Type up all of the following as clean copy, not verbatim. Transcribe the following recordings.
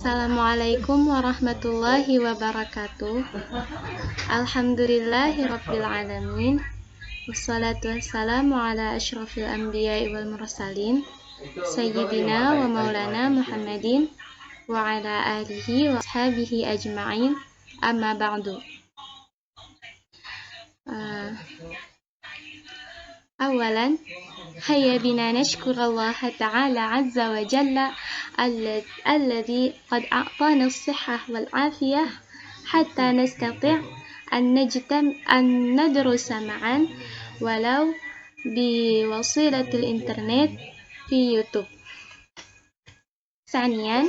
Assalamualaikum warahmatullahi wabarakatuh. Alhamdulillahi rabbil alamin. Wassalatu wassalamu ala asyrafil anbiya'i wal mursalin Sayyidina wa maulana Muhammadin wa ala alihi wa ashabihi ajma'in. Amma ba'du. Awalan, hayya bina nashkurallaha ta'ala azza wa jalla alladhi qad a'tana as-sihhah wal afiyah hatta nastati' an nadrusa ma'an walau biwasilatil internet fi YouTube. Thaniyan,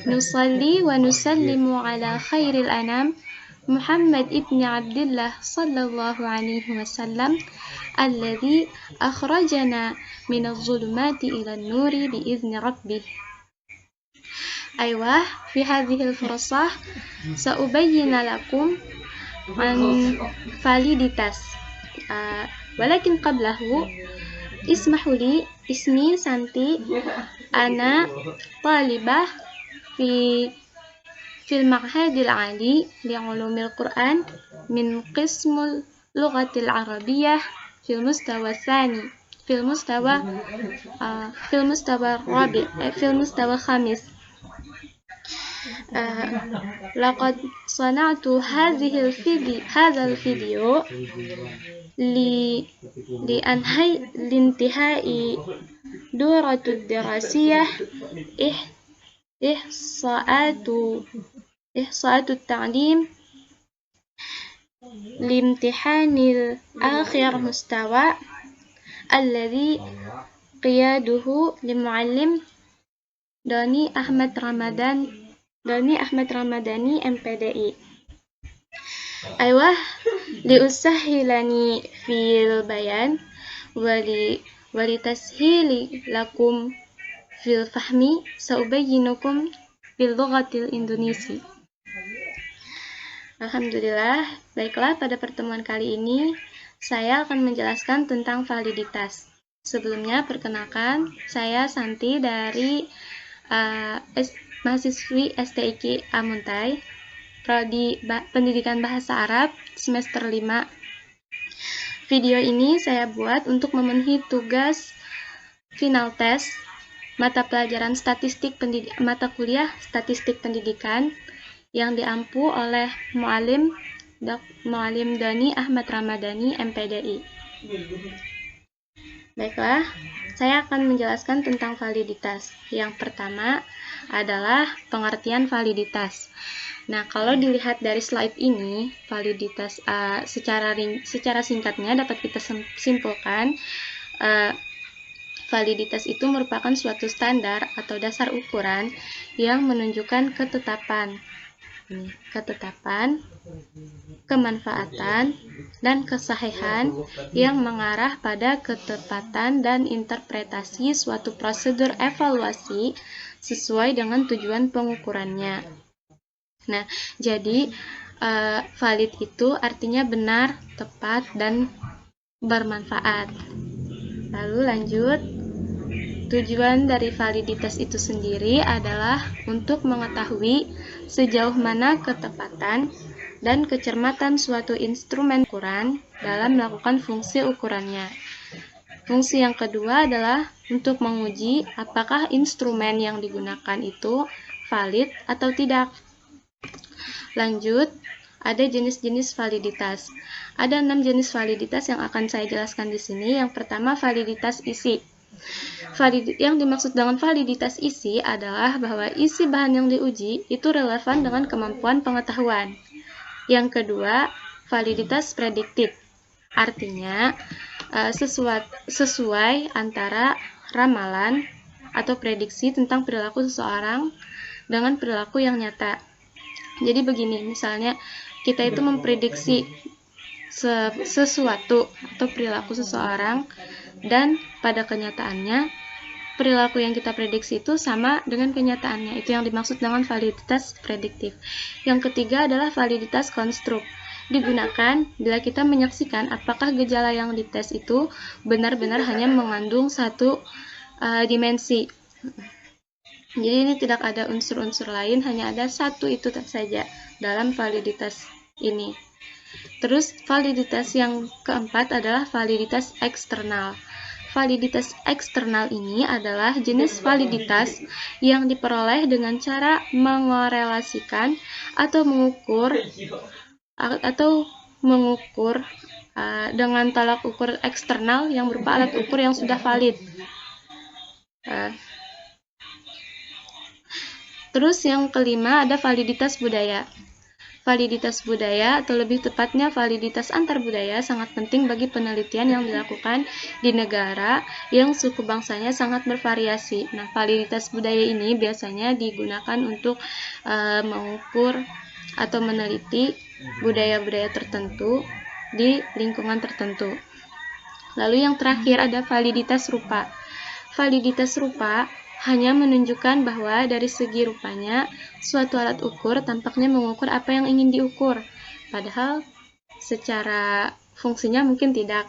nusalli wa nusallimu ala khairil anam Muhammad ibn Abdullah sallallahu alaihi wasallam alladhi akhrajana minadh dhulumati ilan nuri bi'izni rabbih. Aywa, fi hadhil fursah sa'ubayyina lakum an validitas. Walakin qablahu ismahu li, ismi Santi, ana talibah fil ma'hadil ali li'ulumil Qur'an min qismul lughatil arabiyyah fil mustawa tsani fil mustawa khamis. Laqad sana'tu hadhal video li intihai duratud dirasiyah ihsa'atu ta'lim limtihanil akhir mustawa alladhi qiyaduhu limuallim Doni Ahmad Ramadhani MPDI. Aywa, liusahhilani fil bayan wali tashili lakum fil fahmi sa'ubayyinukum bil lughatil Indonesi. Alhamdulillah, baiklah, pada pertemuan kali ini saya akan menjelaskan tentang validitas. Sebelumnya, perkenalkan, saya Santi dari mahasiswi STIQ Amuntai, Prodi Pendidikan Bahasa Arab semester 5. Video ini saya buat untuk memenuhi tugas final test mata pelajaran mata kuliah statistik pendidikan yang diampu oleh Muallim Doni Ahmad Ramadhani MPDI. Baiklah, saya akan menjelaskan tentang validitas. Yang pertama adalah pengertian validitas. Nah, kalau dilihat dari slide ini, validitas secara singkatnya dapat kita simpulkan, validitas itu merupakan suatu standar atau dasar ukuran yang menunjukkan ketetapan, kemanfaatan, dan kesahihan yang mengarah pada ketepatan dan interpretasi suatu prosedur evaluasi sesuai dengan tujuan pengukurannya. Nah, jadi valid itu artinya benar, tepat, dan bermanfaat. Lalu lanjut, tujuan dari validitas itu sendiri adalah untuk mengetahui sejauh mana ketepatan dan kecermatan suatu instrumen ukuran dalam melakukan fungsi ukurannya. Fungsi yang kedua adalah untuk menguji apakah instrumen yang digunakan itu valid atau tidak. Lanjut, ada jenis-jenis validitas. Ada 6 jenis validitas yang akan saya jelaskan di sini. Yang pertama, validitas isi. Yang dimaksud dengan validitas isi adalah bahwa isi bahan yang diuji itu relevan dengan kemampuan pengetahuan. Yang kedua, validitas prediktif. Artinya, sesuai antara ramalan atau prediksi tentang perilaku seseorang dengan perilaku yang nyata. Jadi begini, misalnya kita itu memprediksi sesuatu atau perilaku seseorang, dan pada kenyataannya perilaku yang kita prediksi itu sama dengan kenyataannya. Itu yang dimaksud dengan validitas prediktif. Yang ketiga adalah validitas konstruk. Digunakan bila kita menyaksikan apakah gejala yang dites itu benar-benar hanya mengandung satu dimensi. Jadi ini tidak ada unsur-unsur lain, hanya ada satu itu saja dalam validitas ini. Terus validitas yang keempat adalah validitas eksternal. Validitas eksternal ini adalah jenis validitas yang diperoleh dengan cara mengorelasikan atau mengukur dengan tolak ukur eksternal yang berupa alat ukur yang sudah valid. Terus yang kelima ada validitas budaya. Validitas budaya, atau lebih tepatnya validitas antar budaya, sangat penting bagi penelitian yang dilakukan di negara yang suku bangsanya sangat bervariasi. Nah, validitas budaya ini biasanya digunakan untuk mengukur atau meneliti budaya-budaya tertentu di lingkungan tertentu. Lalu yang terakhir ada validitas rupa. Validitas rupa hanya menunjukkan bahwa dari segi rupanya, suatu alat ukur tampaknya mengukur apa yang ingin diukur, padahal secara fungsinya mungkin tidak.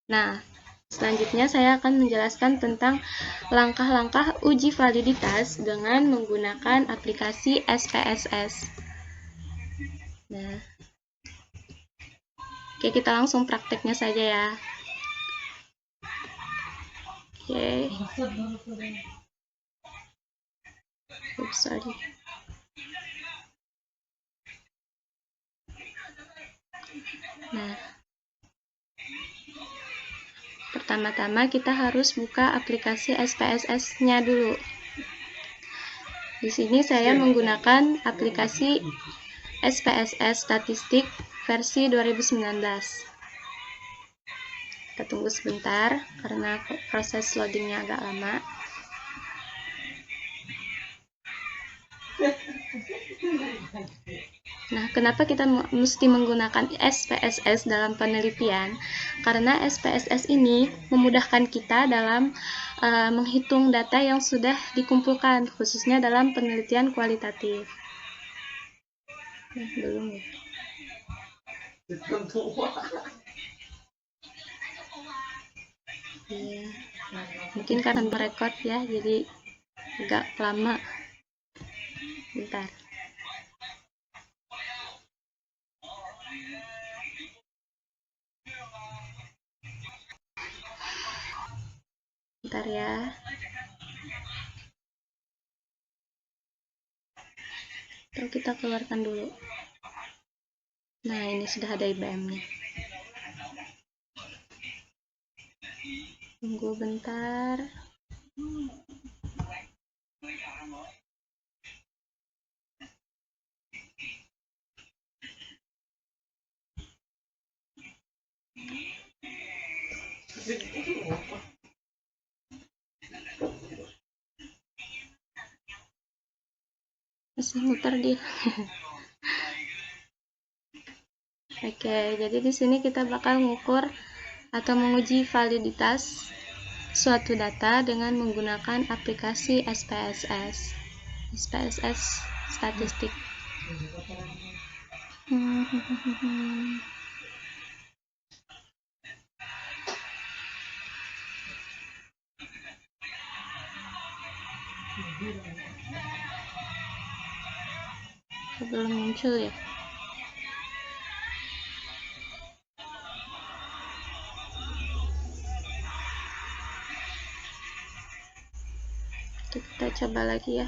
Nah, selanjutnya saya akan menjelaskan tentang langkah-langkah uji validitas dengan menggunakan aplikasi SPSS. Nah, oke, kita langsung prakteknya saja ya. Oke. Oops, sorry. Nah, pertama-tama kita harus buka aplikasi SPSS-nya dulu. Di sini saya menggunakan aplikasi SPSS Statistik versi 2019. Kita tunggu sebentar karena proses loadingnya agak lama. Nah, kenapa kita mesti menggunakan SPSS dalam penelitian? Karena SPSS ini memudahkan kita dalam menghitung data yang sudah dikumpulkan, khususnya dalam penelitian kualitatif. Nah, belum ya. Iya, mungkin karena merekod ya, jadi agak lama. Bentar. Bentar ya. Lalu kita keluarkan dulu. Nah, ini sudah ada IBM-nya. Tunggu bentar. Masih muter dia. Oke, jadi di sini kita bakal mengukur atau menguji validitas suatu data dengan menggunakan aplikasi SPSS. SPSS Statistik. Belum muncul ya. Kita coba lagi ya.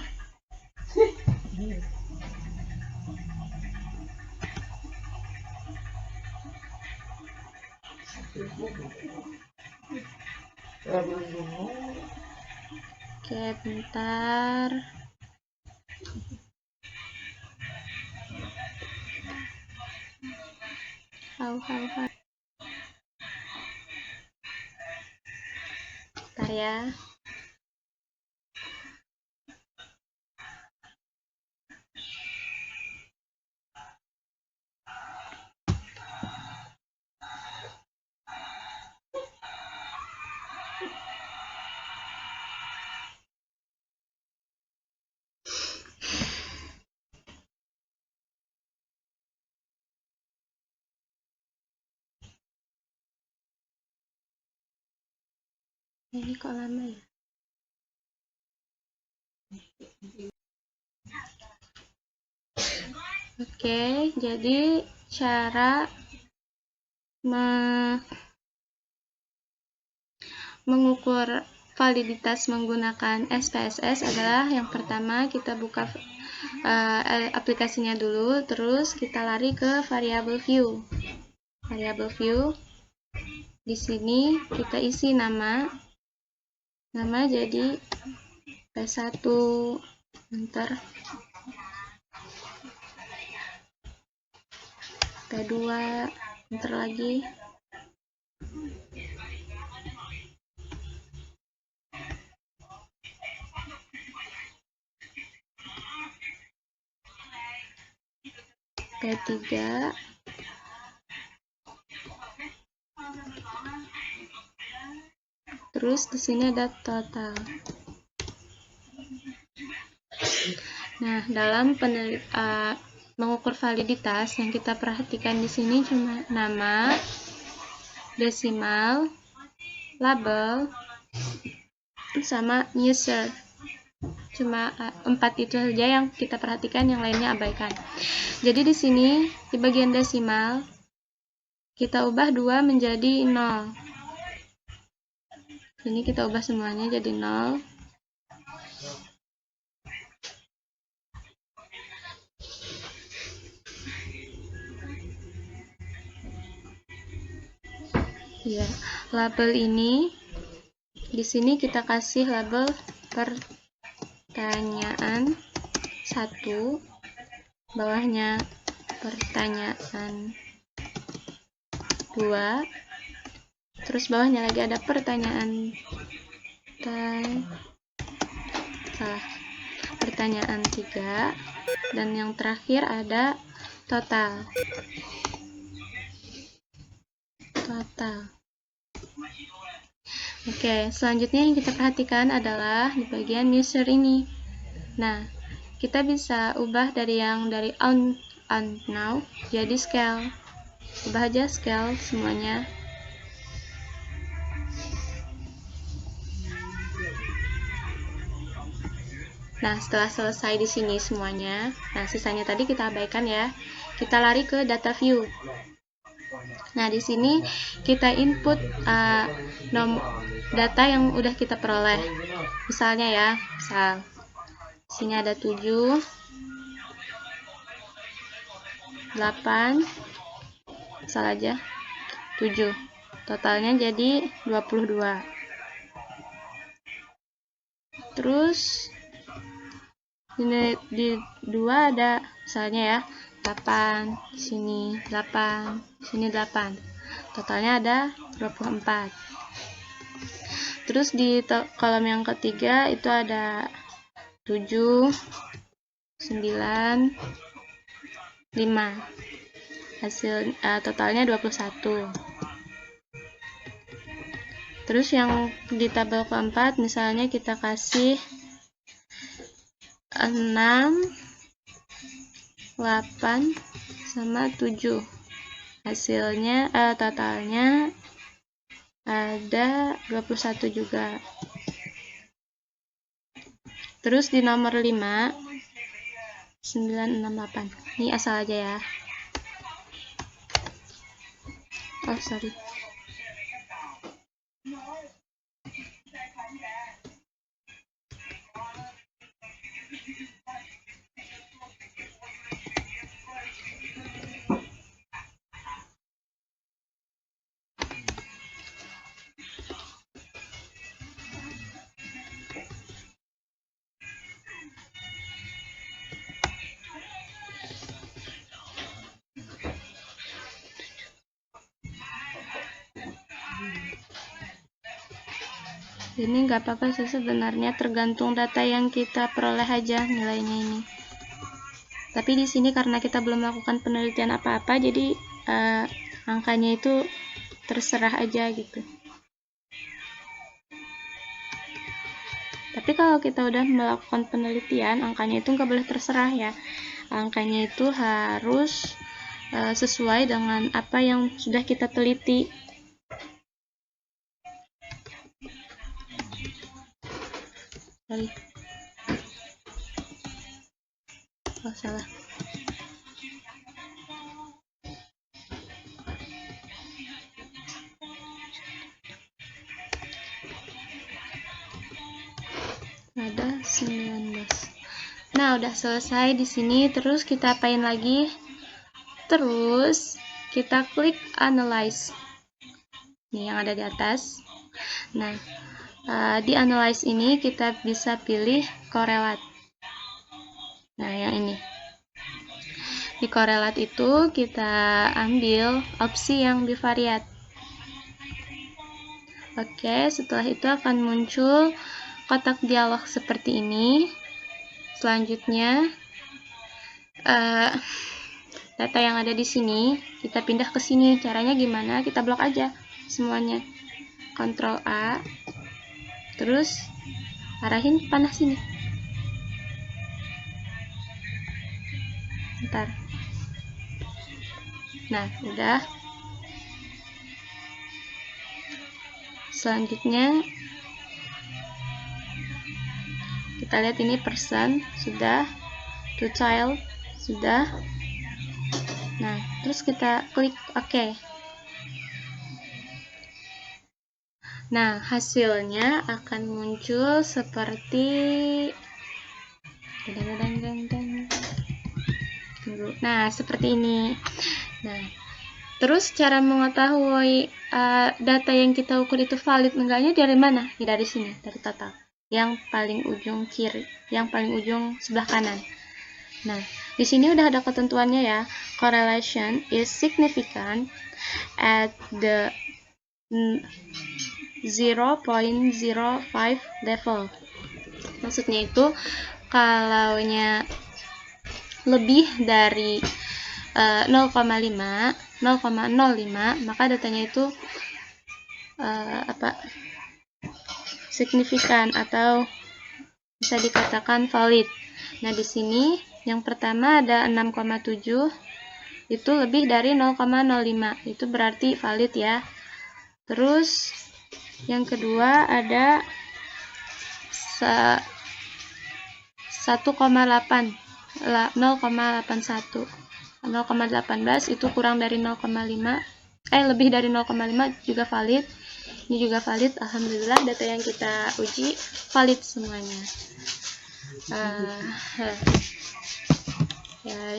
Oke, bentar. Bentar ya. Ini kok lama ya? Oke, jadi cara mengukur validitas menggunakan SPSS adalah yang pertama kita buka aplikasinya dulu, terus kita lari ke variable view. Variable view, di sini kita isi nama jadi P1, enter, P2, enter lagi, P3, terus di sini ada total. Nah, dalam mengukur validitas yang kita perhatikan di sini cuma nama, desimal, label, sama user. Cuma 4 itu saja yang kita perhatikan, yang lainnya abaikan. Jadi di sini di bagian desimal kita ubah 2 menjadi 0. Ini kita ubah semuanya jadi 0. Ya, label ini di sini kita kasih label pertanyaan 1, bawahnya pertanyaan 2, terus bawahnya lagi ada pertanyaan 3, dan yang terakhir ada total. Oke, selanjutnya yang kita perhatikan adalah di bagian user ini. Nah, kita bisa ubah dari on now jadi scale. Ubah aja scale semuanya. Nah, setelah selesai di sini semuanya, nah sisanya tadi kita abaikan ya. Kita lari ke data view. Nah, di sini kita input data yang udah kita peroleh. Misalnya ya, sini ada 7, 8, salah aja, 7. Totalnya jadi 22. Terus ini di 2 ada misalnya ya 8, sini 8, sini 8. Totalnya ada 24. Terus di kolom yang ketiga itu ada 7, 9, 5. Hasil totalnya 21. Terus yang di tabel keempat misalnya kita kasih 6, 8, sama 7. Hasilnya totalnya ada 21 juga. Terus di nomor 5 968. Ini asal aja ya. Oh, sorry. Ini nggak apa-apa sih sebenarnya, tergantung data yang kita peroleh aja nilainya ini. Tapi di sini karena kita belum melakukan penelitian apa-apa, jadi angkanya itu terserah aja gitu. Tapi kalau kita udah melakukan penelitian, angkanya itu nggak boleh terserah ya. Angkanya itu harus sesuai dengan apa yang sudah kita teliti. Oh, salah. Nah, udah selesai di sini. Terus kita apain lagi? Terus kita klik analyze. Nih yang ada di atas. Nah, di analyze ini kita bisa pilih correlate. Nah, yang ini. Di correlate itu kita ambil opsi yang bivariate. Oke, setelah itu akan muncul kotak dialog seperti ini. Selanjutnya, data yang ada di sini kita pindah ke sini. Caranya gimana? Kita blok aja semuanya. Ctrl A, terus arahin panah sini. Bentar. Nah, udah. Selanjutnya kita lihat ini person sudah, to child sudah. Nah, terus kita klik OK. Nah, hasilnya akan muncul seperti nah, seperti ini. Nah, terus cara mengetahui data yang kita ukur itu valid enggaknya dari mana? Ya, dari sini, dari total. Yang paling ujung kiri, yang paling ujung sebelah kanan. Nah, di sini udah ada ketentuannya ya. Correlation is significant at the 0.05 level. Maksudnya itu kalaunya lebih dari 0,05 maka datanya itu signifikan atau bisa dikatakan valid. Nah, di sini yang pertama ada 6,7 itu lebih dari 0,05, itu berarti valid ya. Terus yang kedua ada 1,8 0,81 0,18 itu kurang dari 0,5 lebih dari 0,5 juga valid. Ini juga valid. Alhamdulillah, data yang kita uji valid semuanya.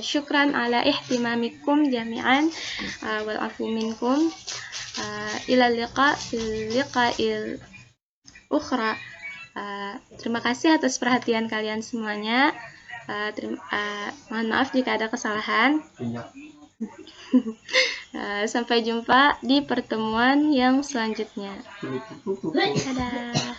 Syukran ala ihtimamikum jami'an wal afu minkum. Ila liqa fil liqa'il ukhra. Terima kasih atas perhatian kalian semuanya. Mohon maaf jika ada kesalahan. Sampai jumpa di pertemuan yang selanjutnya. Dadah.